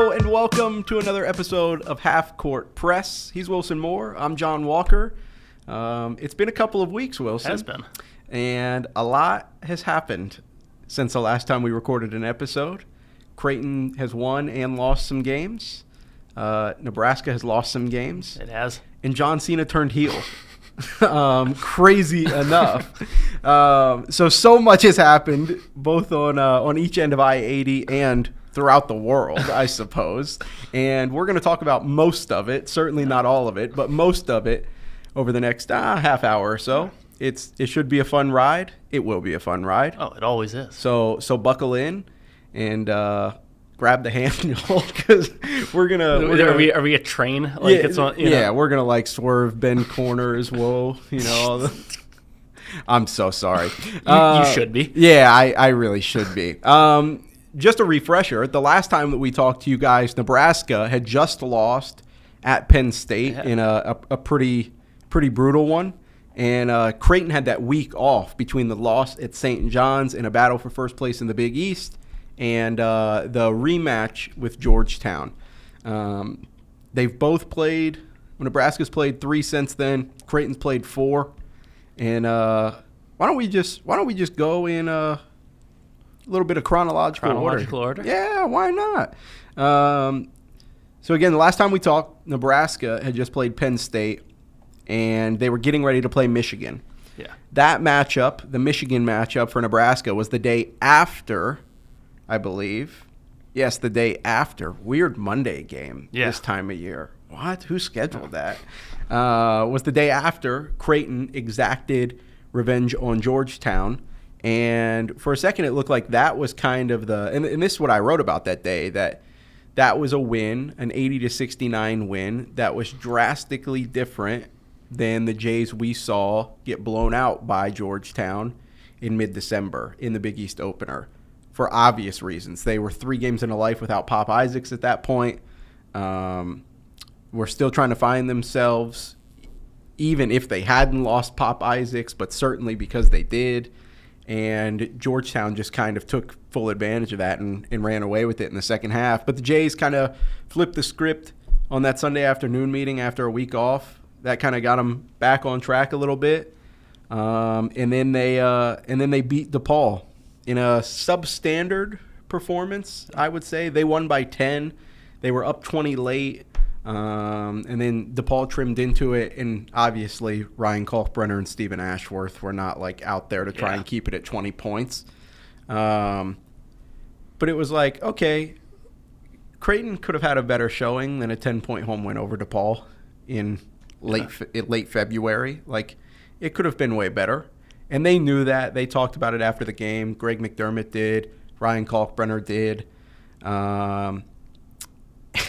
Hello and welcome to another episode of Half Court Press. He's Wilson Moore. I'm John Walker. It's been a couple of weeks, Wilson. It has been. And a lot has happened since the last time we recorded an episode. Creighton has won and lost some games. Nebraska has lost some games. It has. And John Cena turned heel. Crazy enough. So much has happened, both on each end of I-80 and throughout the world, I suppose. And we're going to talk about most of it, certainly not all of it, but most of it over the next half hour or so. It should be a fun ride. It will be a fun ride. Oh, it always is. So buckle in and grab the handle because we're gonna. Are we a train? Like yeah, it's on, we're gonna like swerve, bend corners. Whoa, I'm so sorry. You should be. Yeah, I really should be. Just a refresher. The last time that we talked to you guys, Nebraska had just lost at Penn State in a pretty brutal one. And Creighton had that week off between the loss at St. John's in a battle for first place in the Big East and the rematch with Georgetown. They've both played. Nebraska's played 3 since then. Creighton's played 4. And why don't we just go in a little bit of chronological order? Yeah, why not? So again, the last time we talked, Nebraska had just played Penn State, and they were getting ready to play Michigan. Yeah. That matchup, the Michigan matchup for Nebraska, was the day after, I believe. Yes, the day after. Weird Monday game this time of year. What? Who scheduled that? Was the day after Creighton exacted revenge on Georgetown. And for a second, it looked like that was kind of and this is what I wrote about that day, that was a win, an 80-69 win that was drastically different than the Jays we saw get blown out by Georgetown in mid-December in the Big East opener for obvious reasons. They were 3 games in a life without Pop Isaacs at that point. We're still trying to find themselves, even if they hadn't lost Pop Isaacs, but certainly because they did. And Georgetown just kind of took full advantage of that and ran away with it in the second half. But the Jays kind of flipped the script on that Sunday afternoon meeting after a week off. That kind of got them back on track a little bit. And then they beat DePaul in a substandard performance, I would say. They won by 10. They were up 20 late. And then DePaul trimmed into it, and obviously Ryan Kalkbrenner and Stephen Ashworth were not like out there to try and keep it at 20 points. But it was like, okay, Creighton could have had a better showing than a 10-point home win over DePaul in late February. Like, it could have been way better. And they knew that. They talked about it after the game. Greg McDermott did. Ryan Kalkbrenner did.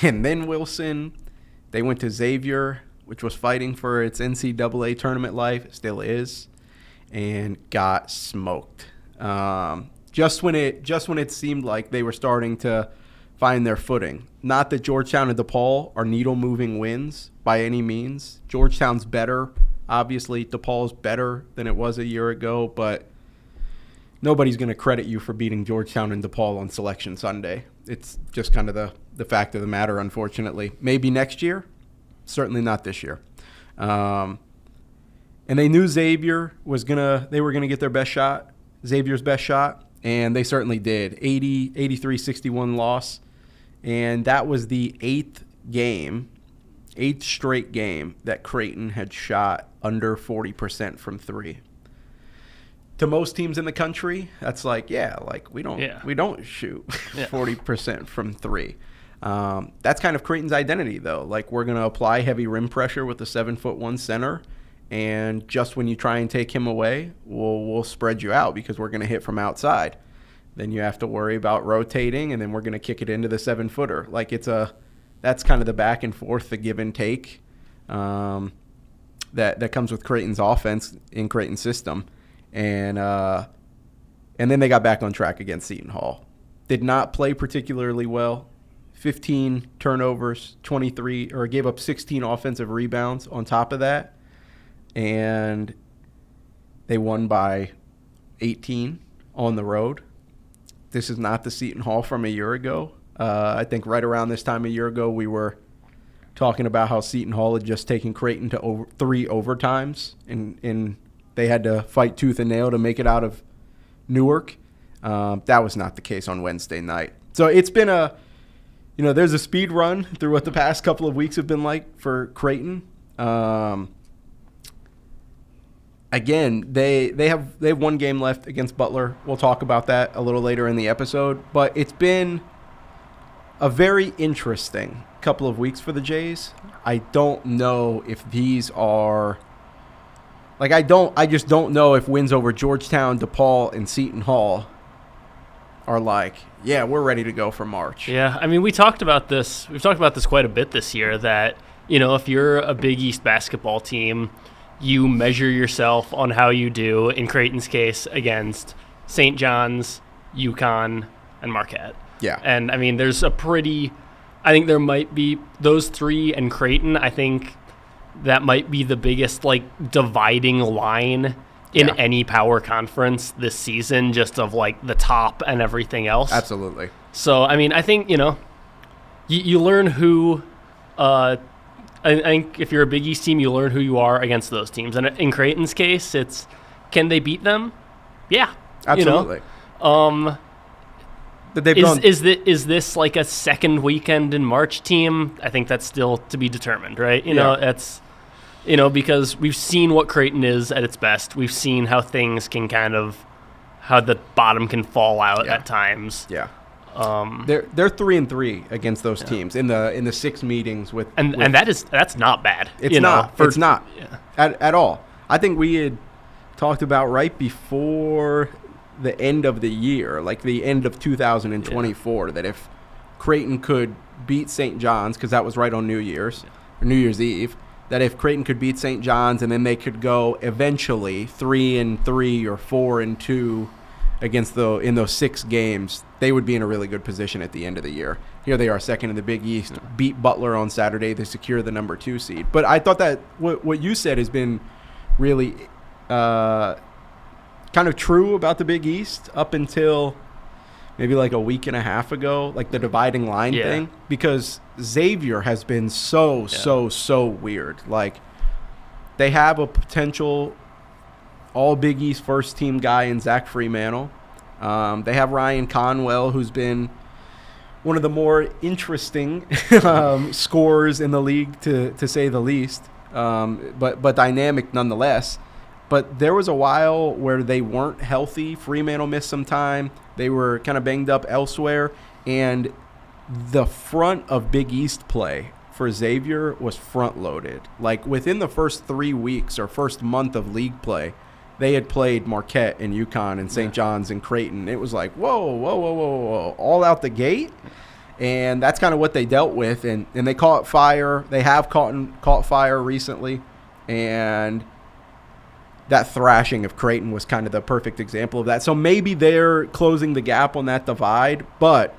And then Wilson, they went to Xavier, which was fighting for its NCAA tournament life, still is, and got smoked. Just when it seemed like they were starting to find their footing. Not that Georgetown and DePaul are needle-moving wins by any means. Georgetown's better, obviously. DePaul's better than it was a year ago, but nobody's going to credit you for beating Georgetown and DePaul on Selection Sunday. It's just kind of the fact of the matter, unfortunately. Maybe next year, certainly not this year. And they knew Xavier they were gonna get their best shot, Xavier's best shot, and they certainly did. 83-61 loss, and that was the 8th straight game that Creighton had shot under 40% from 3. To most teams in the country, that's like, we don't shoot 40% from 3. That's kind of Creighton's identity, though. Like, we're going to apply heavy rim pressure with the 7'1" center, and just when you try and take him away, we'll spread you out because we're going to hit from outside. Then you have to worry about rotating, and then we're going to kick it into the 7-footer. Like, that's kind of the back and forth, the give and take that comes with Creighton's offense in Creighton's system. And then they got back on track against Seton Hall. Did not play particularly well. 15 turnovers, gave up 16 offensive rebounds on top of that. And they won by 18 on the road. This is not the Seton Hall from a year ago I think right around this time a year ago, we were talking about how Seton Hall had just taken Creighton to 3 overtimes, and they had to fight tooth and nail to make it out of Newark. That was not the case on Wednesday night. So it's been there's a speed run through what the past couple of weeks have been like for Creighton. Again, they have one game left against Butler. We'll talk about that a little later in the episode. But it's been a very interesting couple of weeks for the Jays. I don't know if these are I just don't know if wins over Georgetown, DePaul, and Seton Hall are we're ready to go for March. Yeah, I mean, we talked about this. We've talked about this quite a bit this year that, if you're a Big East basketball team, you measure yourself on how you do, in Creighton's case, against St. John's, UConn, and Marquette. Yeah. And, I mean, I think there might be those 3 and Creighton. I think that might be the biggest, dividing line in any power conference this season, just of, the top and everything else. Absolutely. So, I mean, I think, you learn who I think if you're a Big East team, you learn who you are against those teams. And in Creighton's case, it's, can they beat them? Yeah. Absolutely. Is this like a second weekend in March team? I think that's still to be determined, right? That's, because we've seen what Creighton is at its best. We've seen how things can how the bottom can fall out at times. Yeah. They're 3-3 against those teams in the 6 meetings with that's not bad. It's not. It's not at all. I think we had talked about right before the end of the year, like the end of 2024, that if Creighton could beat St. John's, because that was right on New Year's Eve, that if Creighton could beat St. John's and then they could go eventually 3-3 or 4-2 against in those 6 games, they would be in a really good position at the end of the year. Here they are, second in the Big East, beat Butler on Saturday to secure the number 2 seed. But I thought that what you said has been really kind of true about the Big East up until maybe like a week and a half ago, like the dividing line thing, because Xavier has been so weird. Like, they have a potential all Big East first team guy in Zach Freemantle. They have Ryan Conwell, who's been one of the more interesting scorers in the league, to say the least, but dynamic nonetheless. But there was a while where they weren't healthy. Freemantle missed some time. They were kind of banged up elsewhere. And the front of Big East play for Xavier was front-loaded. Like, within the first 3 weeks or first month of league play, they had played Marquette and UConn and St. John's and Creighton. It was like, whoa, all out the gate. And that's kind of what they dealt with. And they caught fire. They have caught fire recently. And that thrashing of Creighton was kind of the perfect example of that. So maybe they're closing the gap on that divide, but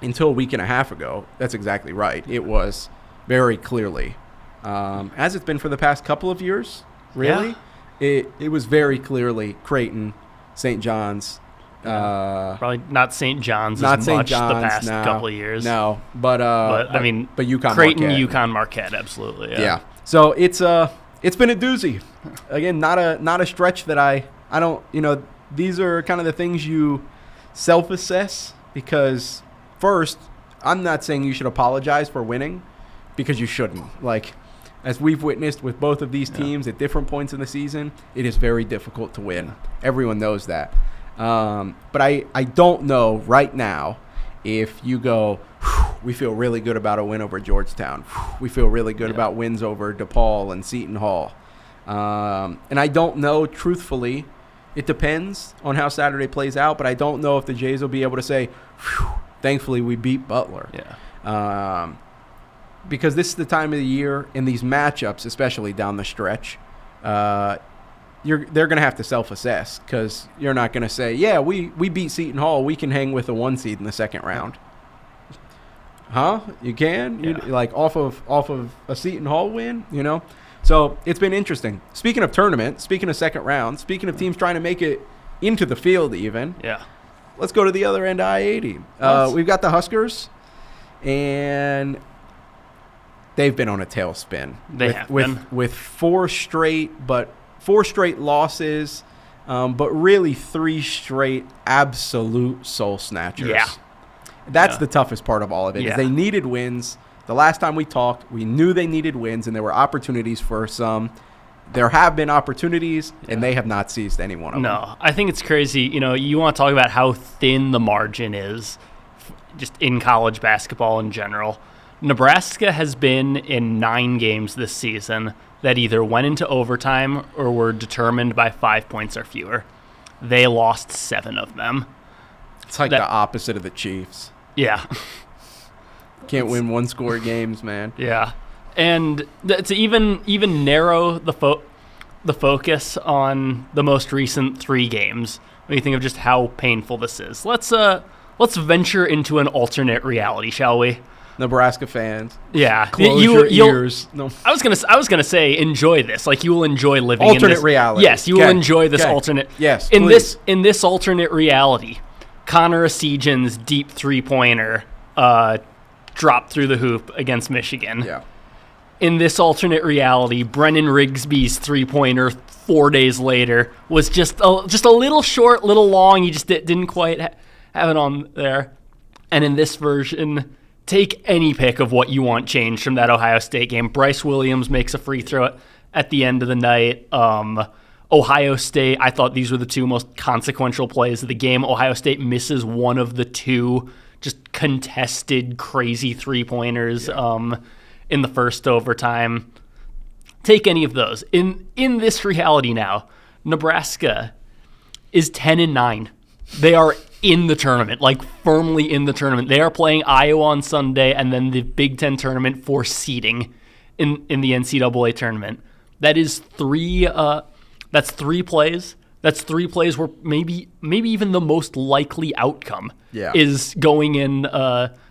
until a week and a half ago, that's exactly right. It was very clearly, as it's been for the past couple of years, really, it was very clearly Creighton, St. John's. Probably not St. John's as much the past couple of years. No, but I mean, but UConn, Creighton, Marquette. UConn, Marquette, absolutely. Yeah. So it's been a doozy. Again, not a stretch that I don't, these are kind of the things you self-assess, because first, I'm not saying you should apologize for winning, because you shouldn't. Like, as we've witnessed with both of these teams at different points in the season, it is very difficult to win. Everyone knows that. But I don't know right now if you go, we feel really good about a win over Georgetown. We feel really good about wins over DePaul and Seton Hall. And I don't know, truthfully, it depends on how Saturday plays out, but I don't know if the Jays will be able to say, thankfully we beat Butler. Yeah. Because this is the time of the year, in these matchups, especially down the stretch, they're going to have to self-assess, because you're not going to say, we beat Seton Hall, we can hang with a 1 seed in the second round. Huh? You can? Yeah. Like off of a Seton Hall win, So it's been interesting. Speaking of tournament, speaking of second round, speaking of teams trying to make it into the field even. Yeah. Let's go to the other end of I-80. We've got the Huskers And they've been on a tailspin. They have been. With four straight losses, but really 3 straight absolute soul snatchers. Yeah. That's the toughest part of all of it. Is they needed wins. The last time we talked, we knew they needed wins, and there were opportunities for some. There have been opportunities, and they have not seized any one of them. No, I think it's crazy. You want to talk about how thin the margin is just in college basketball in general. Nebraska has been in 9 games this season that either went into overtime or were determined by 5 points or fewer. They lost 7 of them. It's like the opposite of the Chiefs. Yeah. Can't win one-score games, man. Yeah. And to even narrow the focus on the most recent 3 games, when you think of just how painful this is, let's venture into an alternate reality, shall we? Nebraska fans, close your ears. No. I was gonna say enjoy this. Like, you will enjoy living alternate in this reality. Yes, you will enjoy this alternate. Yes, in please. this alternate reality, Connor Esijan's deep 3-pointer dropped through the hoop against Michigan. Yeah. In this alternate reality, Brennan Rigsby's 3-pointer 4 days later was just a little short, little long. He just didn't quite have it on there. And in this version, take any pick of what you want changed from that Ohio State game. Bryce Williams makes a free throw at the end of the night. Ohio State, I thought these were the 2 most consequential plays of the game. Ohio State misses one of the 2 just contested, crazy 3-pointers in the first overtime. Take any of those. In this reality now, Nebraska is 10-9. They are in the tournament, like firmly in the tournament. They are playing Iowa on Sunday and then the Big Ten tournament for seeding in the NCAA tournament. That is 3 plays. That's 3 plays where maybe even the most likely outcome is going in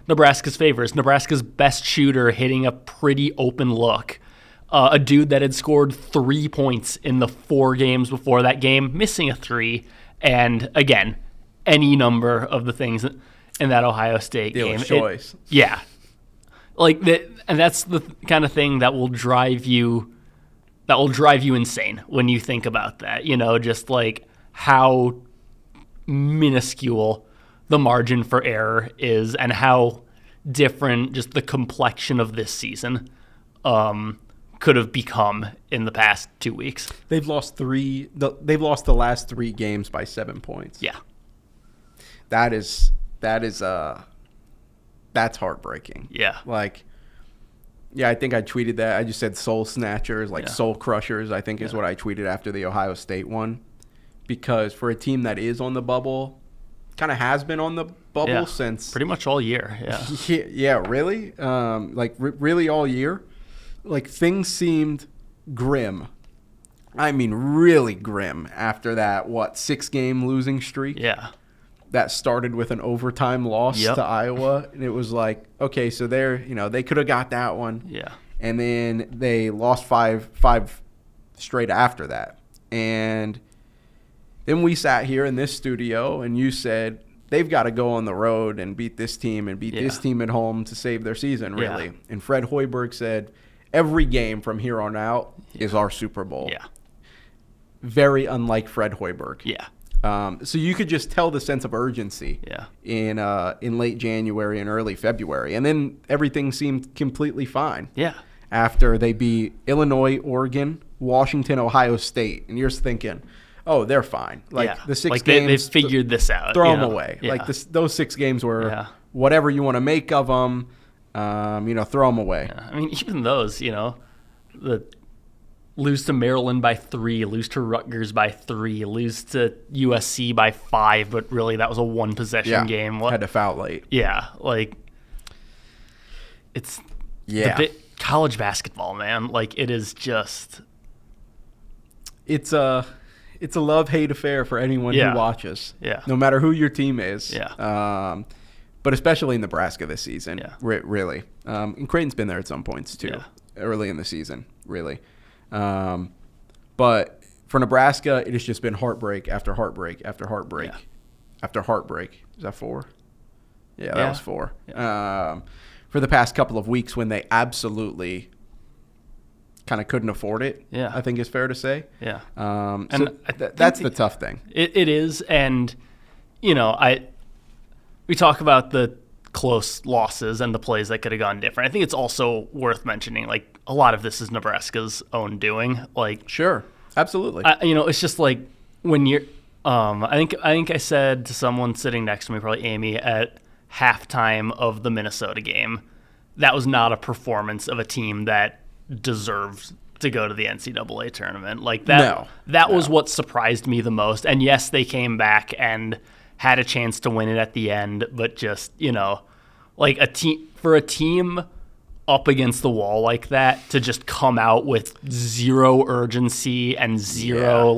Nebraska's favor. It's Nebraska's best shooter hitting a pretty open look. A dude that had scored 3 points in the 4 games before that game, missing a 3. And again, any number of the things in that Ohio State game. Choice. Like that, and that's the kind of thing that will drive you insane when you think about that. Just like how minuscule the margin for error is and how different just the complexion of this season could have become in the past 2 weeks. They've lost the last 3 games by 7 points. Yeah. That's heartbreaking. Yeah. I think I tweeted that. I just said soul snatchers, soul crushers, I think is what I tweeted after the Ohio State one. Because for a team that is on the bubble, kind of has been on the bubble since pretty much all year. Yeah, really? Really all year? Things seemed grim. I mean, really grim after that, 6-game losing streak? Yeah. That started with an overtime loss to Iowa. And it was like, okay, so they could have got that one. Yeah. And then they lost five straight after that. And then we sat here in this studio and you said, they've got to go on the road and beat this team and beat this team at home to save their season, really. Yeah. And Fred Hoiberg said, every game from here on out is our Super Bowl. Yeah. Very unlike Fred Hoiberg. Yeah. So you could just tell the sense of urgency in late January and early February. And then everything seemed completely fine. Yeah. After they beat Illinois, Oregon, Washington, Ohio State. And you're thinking, oh, they're fine. The 6 games. They figured this out. Throw them away. Yeah. Those 6 games were whatever you want to make of them, throw them away. Yeah. I mean, even those, the lose to Maryland by 3, lose to Rutgers by 3, lose to USC by 5, but really that was a 1-possession game. Had to foul late. Yeah, it's college basketball, man. It is just it's a love-hate affair for anyone who watches. Yeah, no matter who your team is. Yeah. But especially in Nebraska this season. Yeah. Really. And Creighton's been there at some points too. Yeah. Early in the season, really. But for Nebraska, it has just been heartbreak after heartbreak after heartbreak after heartbreak. Is that 4? Yeah, that was 4. Yeah. for the past couple of weeks when they absolutely kind of couldn't afford it. Yeah, I think is fair to say. Yeah, and that's the tough thing. It is, and we talk about the close losses and the plays that could have gone different. I think it's also worth mentioning, like, a lot of this is Nebraska's own doing. Like, sure, absolutely. It's just like when you're. I think I said to someone sitting next to me, probably Amy, at halftime of the Minnesota game, that was not a performance of a team that deserves to go to the NCAA tournament. Like that. That was what surprised me the most. And yes, they came back and had a chance to win it at the end, but just, like a team up against the wall like that, to just come out with zero urgency and zero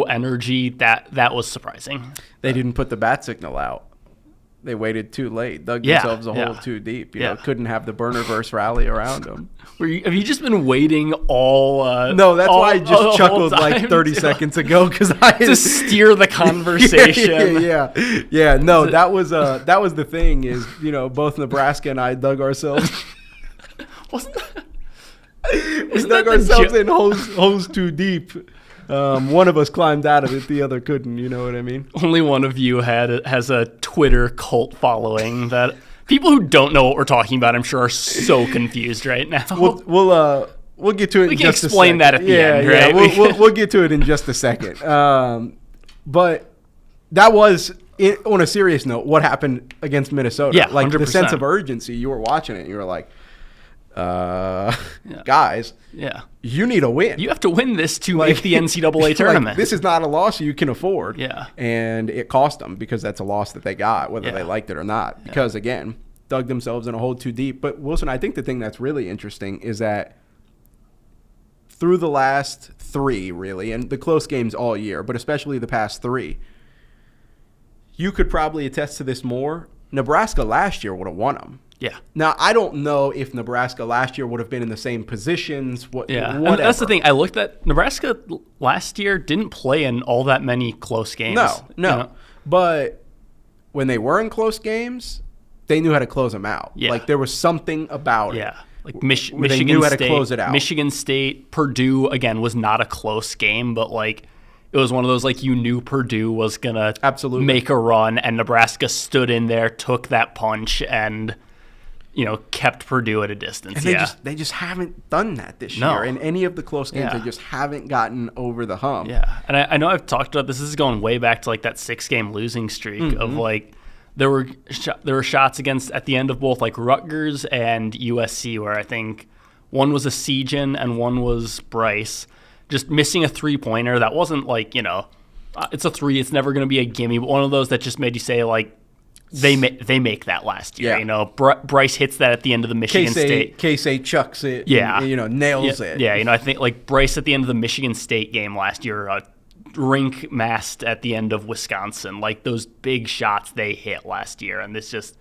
energy, that was surprising. They didn't put the bat signal out. They waited too late, dug themselves a hole too deep. Couldn't have the burner-verse rally around them. Have you just been waiting all? No, that's why I just chuckled like 30 seconds ago, because to steer the conversation. Yeah. No, that was the thing. Is both Nebraska and I dug ourselves. Wasn't that? We dug ourselves in holes too deep. One of us climbed out of it, the other couldn't. You know what I mean? Only one of you has a Twitter cult following that people who don't know what we're talking about, I'm sure, are so confused right now. We'll get to it. We can explain that at the end, right? We'll get to it in just a second. But that was, on a serious note, what happened against Minnesota. Yeah, like 100%. The sense of urgency. You were watching it, and you were like, guys, you need a win. You have to win this to make the NCAA tournament. Like, this is not a loss you can afford. Yeah. And it cost them, because that's a loss that they got, whether they liked it or not. Because, again, dug themselves in a hole too deep. But, Wilson, I think the thing that's really interesting is that through the last three, really, and the close games all year, but especially the past three, you could probably attest to this more. Nebraska last year would have won them. Yeah. Now, I don't know if Nebraska last year would have been in the same positions. And that's the thing. I looked at Nebraska last year, didn't play in all that many close games. No. But when they were in close games, they knew how to close them out. Yeah. Like, there was something about it. Yeah. Like Michigan they knew how State, to close it out. Michigan State, Purdue, again, was not a close game, but like it was one of those, like, you knew Purdue was going to absolutely make a run, and Nebraska stood in there, took that punch, and kept Purdue at a distance. And they just haven't done that this year. In any of the close games, they just haven't gotten over the hump. Yeah, and I know I've talked about this. This is going way back to, like, that 6-game losing streak of, like, there were shots against at the end of both, like, Rutgers and USC, where I think one was a Sejan and one was Bryce, just missing a three-pointer that wasn't, like, it's a three, it's never going to be a gimme, but one of those that just made you say, like, they make that last year. Bryce hits that at the end of the Michigan State. Casey chucks it. Yeah, nails it. Yeah, I think, like, Bryce at the end of the Michigan State game last year, rink mast at the end of Wisconsin, like, those big shots they hit last year, and there's just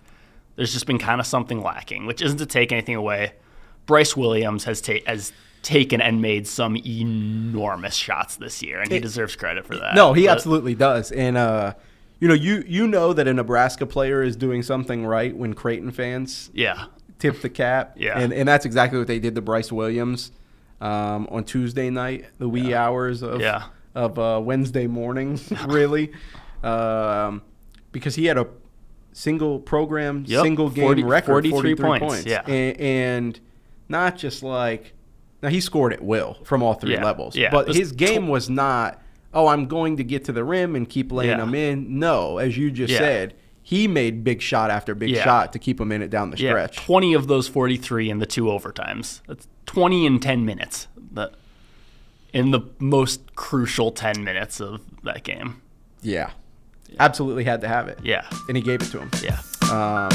been kind of something lacking, which isn't to take anything away. Bryce Williams has taken and made some enormous shots this year, and he deserves credit for that. No, he absolutely does, and. You know that a Nebraska player is doing something right when Creighton fans tip the cap. Yeah. And that's exactly what they did to Bryce Williams on Tuesday night, the wee hours of Wednesday morning, really. Because he had a single program, single game record, 43 points. Yeah. And not just like – now he scored at will from all three levels. Yeah. But his game was not – I'm going to get to the rim and keep laying them in. No, as you just said, he made big shot after big shot to keep them in it down the stretch. 20 of those 43 in the 2 overtimes. That's 20 in 10 minutes. In the most crucial 10 minutes of that game. Yeah. Absolutely had to have it. Yeah. And he gave it to him. Yeah.